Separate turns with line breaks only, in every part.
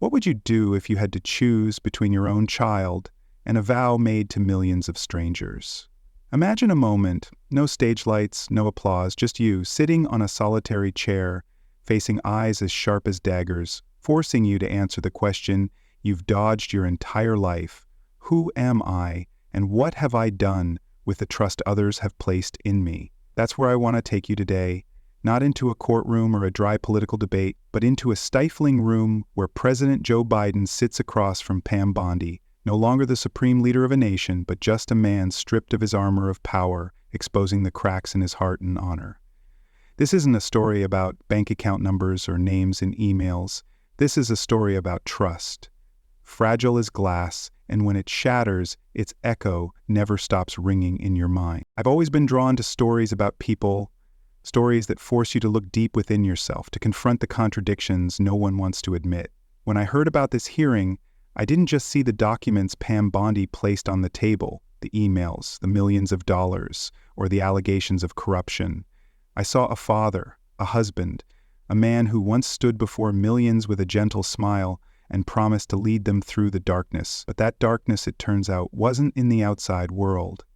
What would you do if you had to choose between your own child and a vow made to millions of strangers? Imagine a moment, no stage lights, no applause, just you sitting on a solitary chair, facing eyes as sharp as daggers, forcing you to answer the question you've dodged your entire life. Who am I, and what have I done with the trust others have placed in me? That's where I want to take you today, not into a courtroom or a dry political debate, but into a stifling room where President Joe Biden sits across from Pam Bondi, no longer the supreme leader of a nation, but just a man stripped of his armor of power, exposing the cracks in his heart and honor. This isn't a story about bank account numbers or names in emails. This is a story about trust. Fragile as glass, and when it shatters, its echo never stops ringing in your mind. I've always been drawn to stories about people, stories that force you to look deep within yourself, to confront the contradictions no one wants to admit. When I heard about this hearing, I didn't just see the documents Pam Bondi placed on the table, the emails, the millions of dollars, or the allegations of corruption. I saw a father, a husband, a man who once stood before millions with a gentle smile and promised to lead them through the darkness. But that darkness, it turns out, wasn't in the outside world.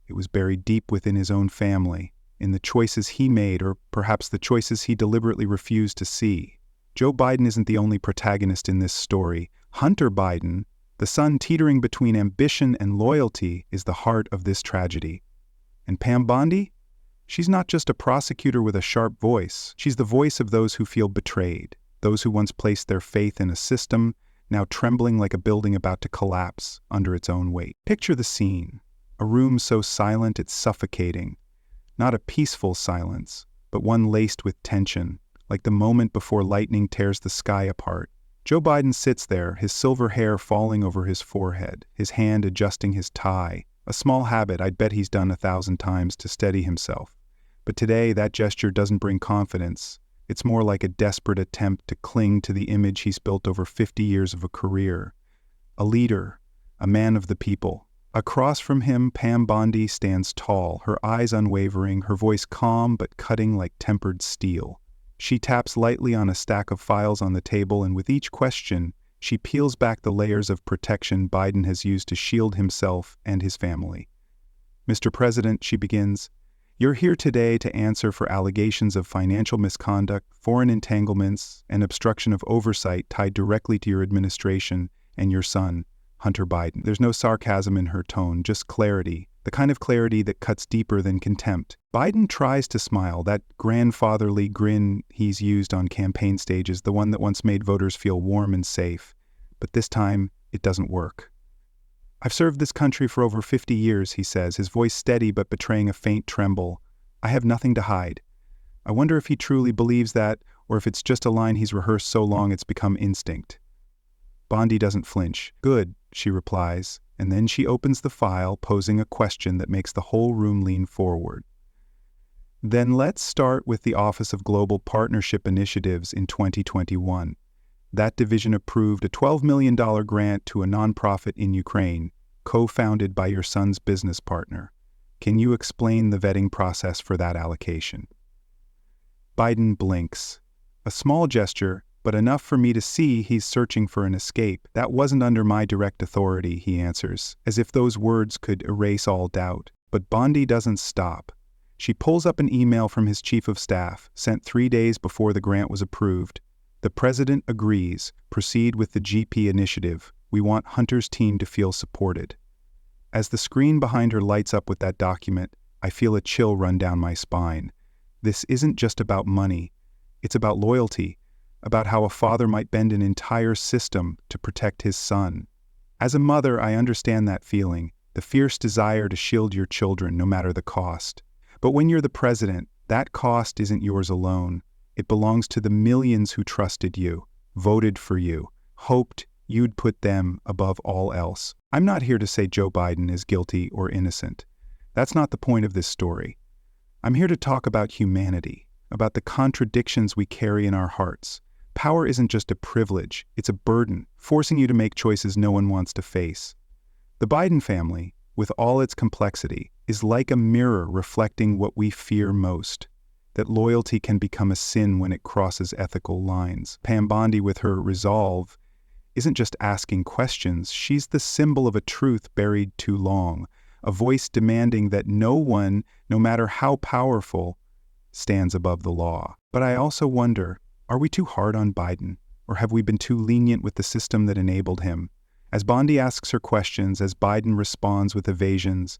It was buried deep within his own family, in the choices he made, or perhaps the choices he deliberately refused to see. Joe Biden isn't the only protagonist in this story. Hunter Biden, the son teetering between ambition and loyalty, is the heart of this tragedy. And Pam Bondi? She's not just a prosecutor with a sharp voice. She's the voice of those who feel betrayed, those who once placed their faith in a system, now trembling like a building about to collapse under its own weight. Picture the scene, a room so silent it's suffocating. Not a peaceful silence, but one laced with tension, like the moment before lightning tears the sky apart. Joe Biden sits there, his silver hair falling over his forehead, his hand adjusting his tie, a small habit I'd bet he's done 1,000 times to steady himself. But today, that gesture doesn't bring confidence. It's more like a desperate attempt to cling to the image he's built over 50 years of a career. A leader, a man of the people. Across from him, Pam Bondi stands tall, her eyes unwavering, her voice calm but cutting like tempered steel. She taps lightly on a stack of files on the table, and with each question, she peels back the layers of protection Biden has used to shield himself and his family. Mr. President, she begins, you're here today to answer for allegations of financial misconduct, foreign entanglements, and obstruction of oversight tied directly to your administration and your son, Hunter Biden. There's no sarcasm in her tone, just clarity, the kind of clarity that cuts deeper than contempt. Biden tries to smile, that grandfatherly grin he's used on campaign stages, the one that once made voters feel warm and safe. But this time, it doesn't work. I've served this country for over 50 years, he says, his voice steady but betraying a faint tremble. I have nothing to hide. I wonder if he truly believes that, or if it's just a line he's rehearsed so long it's become instinct. Bondi doesn't flinch. Good, she replies, and then she opens the file, posing a question that makes the whole room lean forward. Then let's start with the Office of Global Partnership Initiatives in 2021. That division approved a $12 million grant to a nonprofit in Ukraine, co-founded by your son's business partner. Can you explain the vetting process for that allocation? Biden blinks. A small gesture, but enough for me to see he's searching for an escape. That wasn't under my direct authority, he answers, as if those words could erase all doubt. But Bondi doesn't stop. She pulls up an email from his chief of staff, sent 3 days before the grant was approved. The president agrees. Proceed with the GP initiative. We want Hunter's team to feel supported. As the screen behind her lights up with that document, I feel a chill run down my spine. This isn't just about money. It's about loyalty, about how a father might bend an entire system to protect his son. As a mother, I understand that feeling, the fierce desire to shield your children no matter the cost. But when you're the president, that cost isn't yours alone. It belongs to the millions who trusted you, voted for you, hoped you'd put them above all else. I'm not here to say Joe Biden is guilty or innocent. That's not the point of this story. I'm here to talk about humanity, about the contradictions we carry in our hearts. Power isn't just a privilege, it's a burden, forcing you to make choices no one wants to face. The Biden family, with all its complexity, is like a mirror reflecting what we fear most. That loyalty can become a sin when it crosses ethical lines. Pam Bondi, with her resolve, isn't just asking questions, she's the symbol of a truth buried too long, a voice demanding that no one, no matter how powerful, stands above the law. But I also wonder, are we too hard on Biden? Or have we been too lenient with the system that enabled him? As Bondi asks her questions, as Biden responds with evasions,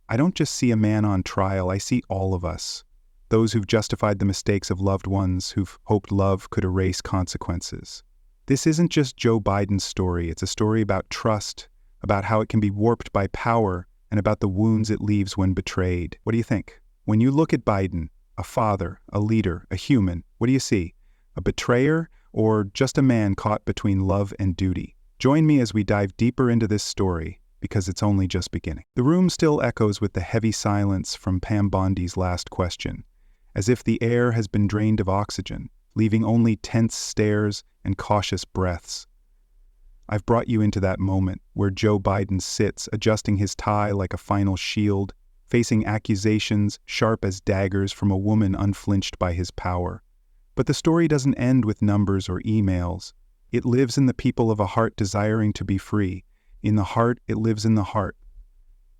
I don't just see a man on trial, I see all of us. Those who've justified the mistakes of loved ones, who've hoped love could erase consequences. This isn't just Joe Biden's story, it's a story about trust, about how it can be warped by power, and about the wounds it leaves when betrayed. What do you think? When you look at Biden, a father, a leader, a human, what do you see? A betrayer, or just a man caught between love and duty? Join me as we dive deeper into this story, because it's only just beginning. The room still echoes with the heavy silence from Pam Bondi's last question, as if the air has been drained of oxygen, leaving only tense stares and cautious breaths. I've brought you into that moment where Joe Biden sits, adjusting his tie like a final shield, facing accusations sharp as daggers from a woman unflinched by his power. But the story doesn't end with numbers or emails. It lives in the people of a heart desiring to be free. In the heart, it lives in the heart.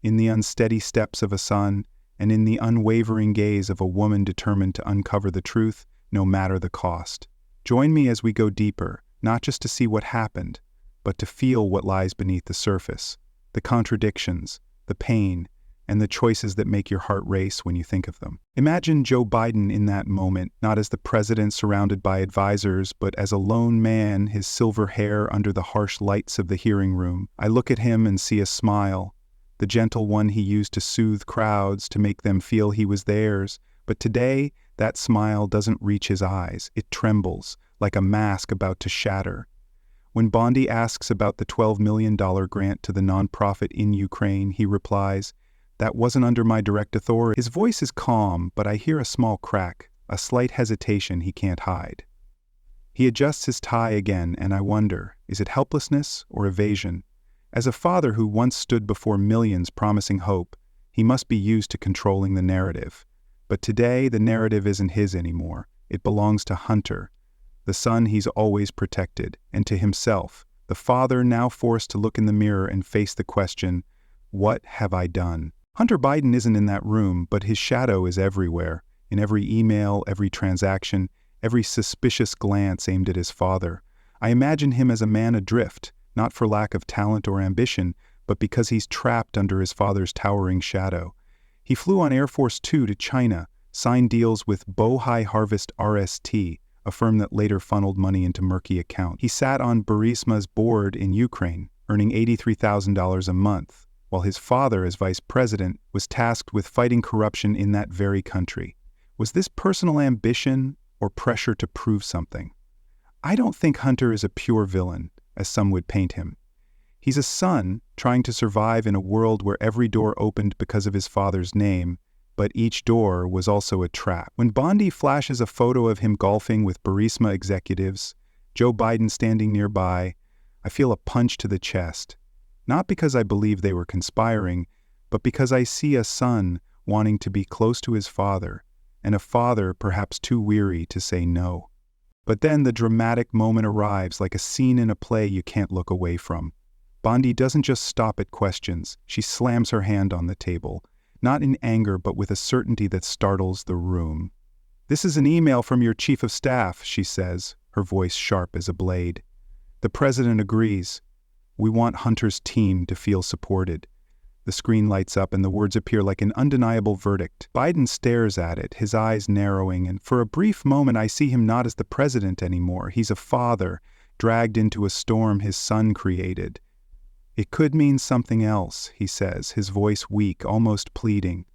In the unsteady steps of a son, and in the unwavering gaze of a woman determined to uncover the truth, no matter the cost. Join me as we go deeper, not just to see what happened, but to feel what lies beneath the surface, the contradictions, the pain, and the choices that make your heart race when you think of them. Imagine Joe Biden in that moment, not as the president surrounded by advisors, but as a lone man, his silver hair under the harsh lights of the hearing room. I look at him and see a smile, the gentle one he used to soothe crowds, to make them feel he was theirs. But today, that smile doesn't reach his eyes. It trembles, like a mask about to shatter. When Bondi asks about the $12 million grant to the nonprofit in Ukraine, he replies, "That wasn't under my direct authority." His voice is calm, but I hear a small crack, a slight hesitation he can't hide. He adjusts his tie again, and I wonder, is it helplessness or evasion? As a father who once stood before millions promising hope, he must be used to controlling the narrative. But today, the narrative isn't his anymore. It belongs to Hunter, the son he's always protected, and to himself, the father now forced to look in the mirror and face the question, what have I done? Hunter Biden isn't in that room, but his shadow is everywhere, in every email, every transaction, every suspicious glance aimed at his father. I imagine him as a man adrift, not for lack of talent or ambition, but because he's trapped under his father's towering shadow. He flew on Air Force Two to China, signed deals with Bohai Harvest RST, a firm that later funneled money into murky accounts. He sat on Burisma's board in Ukraine, earning $83,000 a month, while his father, as vice president, was tasked with fighting corruption in that very country. Was this personal ambition or pressure to prove something? I don't think Hunter is a pure villain, as some would paint him. He's a son trying to survive in a world where every door opened because of his father's name, but each door was also a trap. When Bondi flashes a photo of him golfing with Burisma executives, Joe Biden standing nearby, I feel a punch to the chest. Not because I believe they were conspiring, but because I see a son wanting to be close to his father, and a father perhaps too weary to say no. But then the dramatic moment arrives, like a scene in a play you can't look away from. Bondi doesn't just stop at questions. She slams her hand on the table, not in anger but with a certainty that startles the room. "This is an email from your chief of staff," she says, her voice sharp as a blade. The president agrees. "We want Hunter's team to feel supported." The screen lights up and the words appear like an undeniable verdict. Biden stares at it, his eyes narrowing, and for a brief moment I see him not as the president anymore. He's a father, dragged into a storm his son created. "It could mean something else," he says, his voice weak, almost pleading.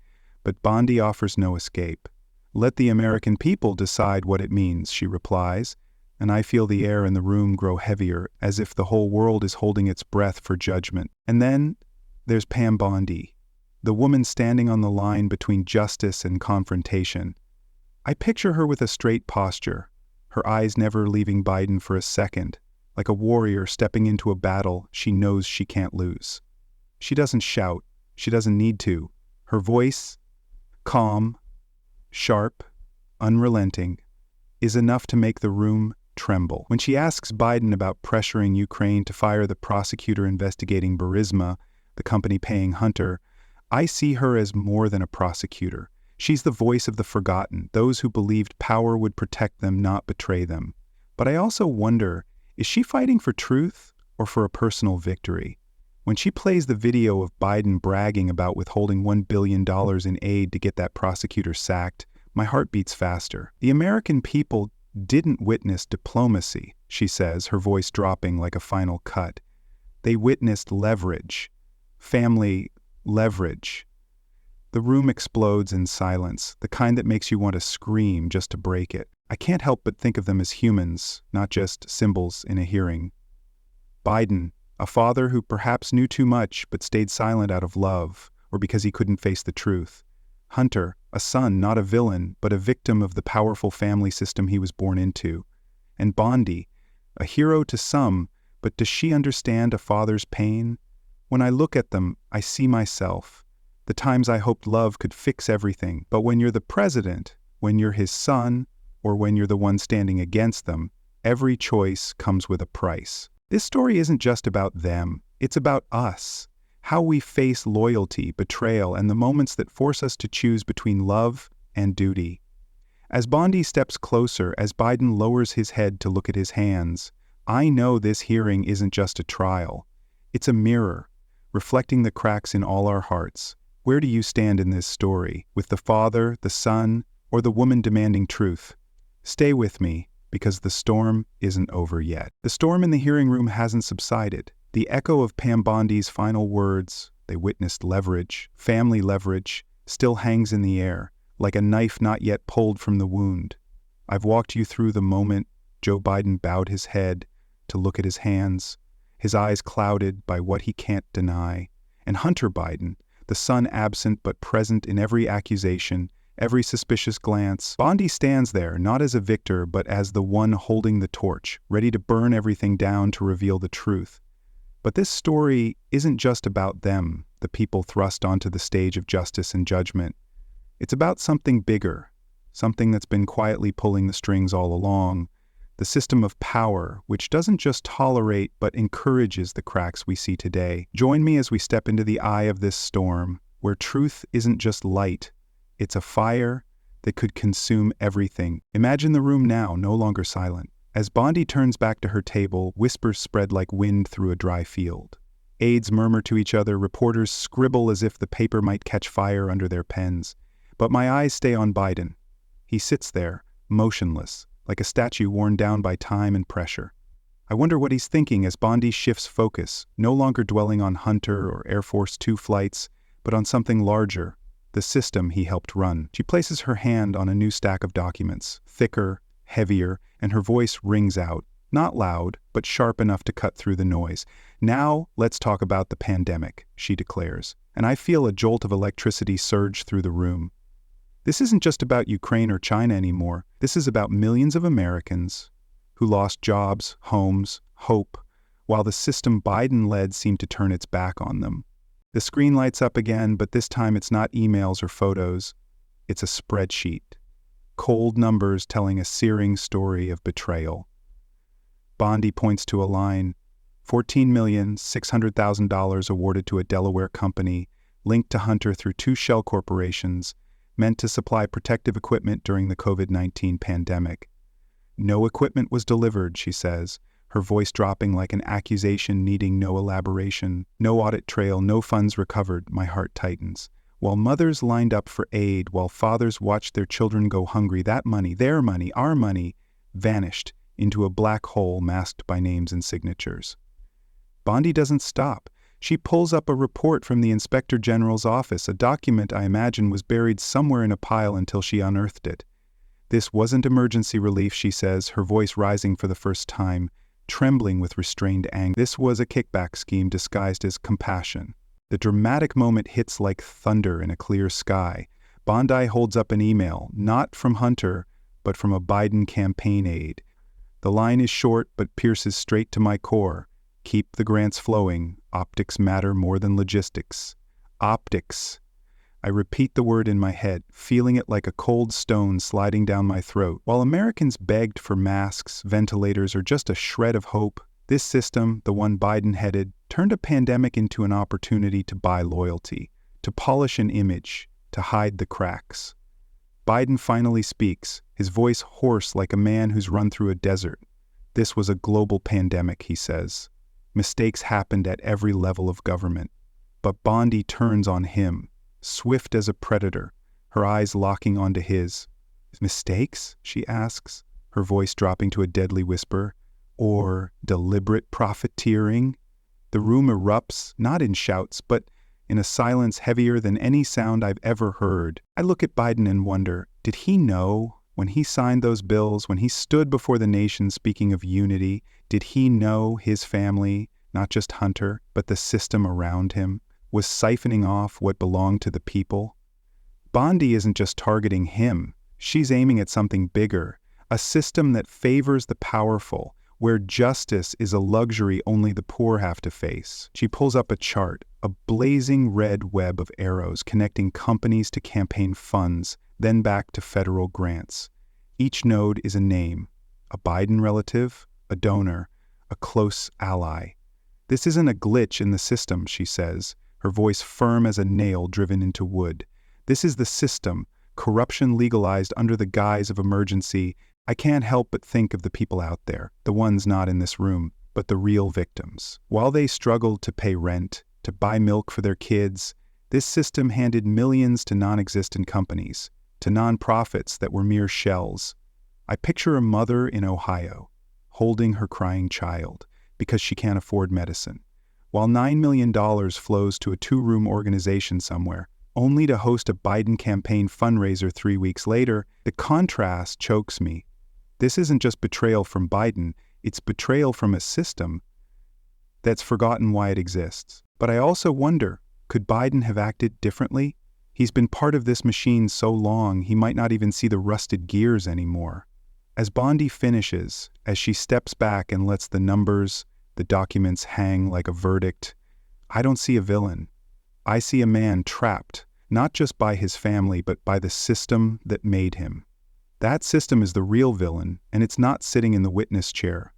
But Bondi offers no escape. "Let the American people decide what it means," she replies, and I feel the air in the room grow heavier, as if the whole world is holding its breath for judgment. And then there's Pam Bondi, the woman standing on the line between justice and confrontation. I picture her with a straight posture, her eyes never leaving Biden for a second, like a warrior stepping into a battle she knows she can't lose. She doesn't shout, she doesn't need to. Her voice, calm, sharp, unrelenting, is enough to make the room tremble. When she asks Biden about pressuring Ukraine to fire the prosecutor investigating Burisma, the company paying Hunter, I see her as more than a prosecutor. She's the voice of the forgotten, those who believed power would protect them, not betray them. But I also wonder, is she fighting for truth or for a personal victory? When she plays the video of Biden bragging about withholding $1 billion in aid to get that prosecutor sacked, my heart beats faster. The American people didn't witness diplomacy, she says, her voice dropping like a final cut. They witnessed leverage. Family leverage. The room explodes in silence, the kind that makes you want to scream just to break it. I can't help but think of them as humans, not just symbols in a hearing. Biden, a father who perhaps knew too much but stayed silent out of love, or because he couldn't face the truth. Hunter, a son, not a villain, but a victim of the powerful family system he was born into. And Bondi, a hero to some, but does she understand a father's pain? When I look at them, I see myself. The times I hoped love could fix everything, but when you're the president, when you're his son, or when you're the one standing against them, every choice comes with a price. This story isn't just about them, it's about us. How we face loyalty, betrayal, and the moments that force us to choose between love and duty. As Bondi steps closer, as Biden lowers his head to look at his hands, I know this hearing isn't just a trial. It's a mirror, reflecting the cracks in all our hearts. Where do you stand in this story, with the father, the son, or the woman demanding truth? Stay with me, because the storm isn't over yet. The storm in the hearing room hasn't subsided. The echo of Pam Bondi's final words, they witnessed leverage, family leverage, still hangs in the air, like a knife not yet pulled from the wound. I've walked you through the moment Joe Biden bowed his head to look at his hands, his eyes clouded by what he can't deny, and Hunter Biden, the son absent but present in every accusation, every suspicious glance. Bondi stands there, not as a victor, but as the one holding the torch, ready to burn everything down to reveal the truth. But this story isn't just about them, the people thrust onto the stage of justice and judgment. It's about something bigger, something that's been quietly pulling the strings all along, the system of power, which doesn't just tolerate but encourages the cracks we see today. Join me as we step into the eye of this storm, where truth isn't just light, it's a fire that could consume everything. Imagine the room now, no longer silent. As Bondi turns back to her table, whispers spread like wind through a dry field. Aides murmur to each other, reporters scribble as if the paper might catch fire under their pens. But my eyes stay on Biden. He sits there, motionless, like a statue worn down by time and pressure. I wonder what he's thinking as Bondi shifts focus, no longer dwelling on Hunter or Air Force 2 flights, but on something larger, the system he helped run. She places her hand on a new stack of documents, thicker, heavier, and her voice rings out, not loud, but sharp enough to cut through the noise. Now, let's talk about the pandemic, she declares, and I feel a jolt of electricity surge through the room. This isn't just about Ukraine or China anymore. This is about millions of Americans who lost jobs, homes, hope, while the system Biden led seemed to turn its back on them. The screen lights up again, but this time it's not emails or photos. It's a spreadsheet. Cold numbers telling a searing story of betrayal. Bondi points to a line, $14,600,000 awarded to a Delaware company, linked to Hunter through 2 shell corporations, meant to supply protective equipment during the COVID-19 pandemic. No equipment was delivered, she says, her voice dropping like an accusation needing no elaboration. No audit trail, no funds recovered. My heart tightens. While mothers lined up for aid, while fathers watched their children go hungry, that money, their money, our money, vanished into a black hole masked by names and signatures. Bondi doesn't stop. She pulls up a report from the Inspector General's office, a document I imagine was buried somewhere in a pile until she unearthed it. This wasn't emergency relief, she says, her voice rising for the first time, trembling with restrained anger. This was a kickback scheme disguised as compassion. The dramatic moment hits like thunder in a clear sky. Bondi holds up an email, not from Hunter, but from a Biden campaign aide. The line is short but pierces straight to my core. Keep the grants flowing. Optics matter more than logistics. Optics. I repeat the word in my head, feeling it like a cold stone sliding down my throat. While Americans begged for masks, ventilators, or just a shred of hope, this system, the one Biden headed, turned a pandemic into an opportunity to buy loyalty, to polish an image, to hide the cracks. Biden finally speaks, his voice hoarse like a man who's run through a desert. This was a global pandemic, he says. Mistakes happened at every level of government. But Bondi turns on him, swift as a predator, her eyes locking onto his. Mistakes? She asks, her voice dropping to a deadly whisper. Or deliberate profiteering? The room erupts, not in shouts, but in a silence heavier than any sound I've ever heard. I look at Biden and wonder, did he know? When he signed those bills, when he stood before the nation speaking of unity, did he know his family, not just Hunter, but the system around him, was siphoning off what belonged to the people? Bondi isn't just targeting him. She's aiming at something bigger, a system that favors the powerful, where justice is a luxury only the poor have to face. She pulls up a chart, a blazing red web of arrows connecting companies to campaign funds, then back to federal grants. Each node is a name, a Biden relative, a donor, a close ally. This isn't a glitch in the system, she says, her voice firm as a nail driven into wood. This is the system, corruption legalized under the guise of emergency. I can't help but think of the people out there, the ones not in this room, but the real victims. While they struggled to pay rent, to buy milk for their kids, this system handed millions to non-existent companies, to nonprofits that were mere shells. I picture a mother in Ohio, holding her crying child, because she can't afford medicine, while $9 million flows to a two-room organization somewhere, only to host a Biden campaign fundraiser 3 weeks later. The contrast chokes me. This isn't just betrayal from Biden, it's betrayal from a system that's forgotten why it exists. But I also wonder, could Biden have acted differently? He's been part of this machine so long, he might not even see the rusted gears anymore. As Bondi finishes, as she steps back and lets the numbers, the documents hang like a verdict, I don't see a villain. I see a man trapped, not just by his family, but by the system that made him. That system is the real villain, and it's not sitting in the witness chair.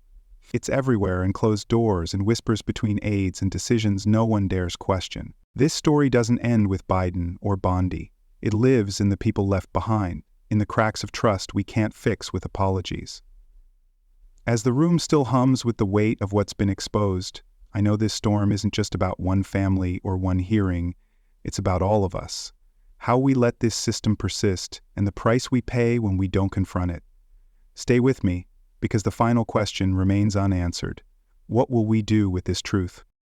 It's everywhere in closed doors and whispers between aides and decisions no one dares question. This story doesn't end with Biden or Bondi. It lives in the people left behind, in the cracks of trust we can't fix with apologies. As the room still hums with the weight of what's been exposed, I know this storm isn't just about one family or one hearing, it's about all of us. How we let this system persist, and the price we pay when we don't confront it. Stay with me, because the final question remains unanswered. What will we do with this truth?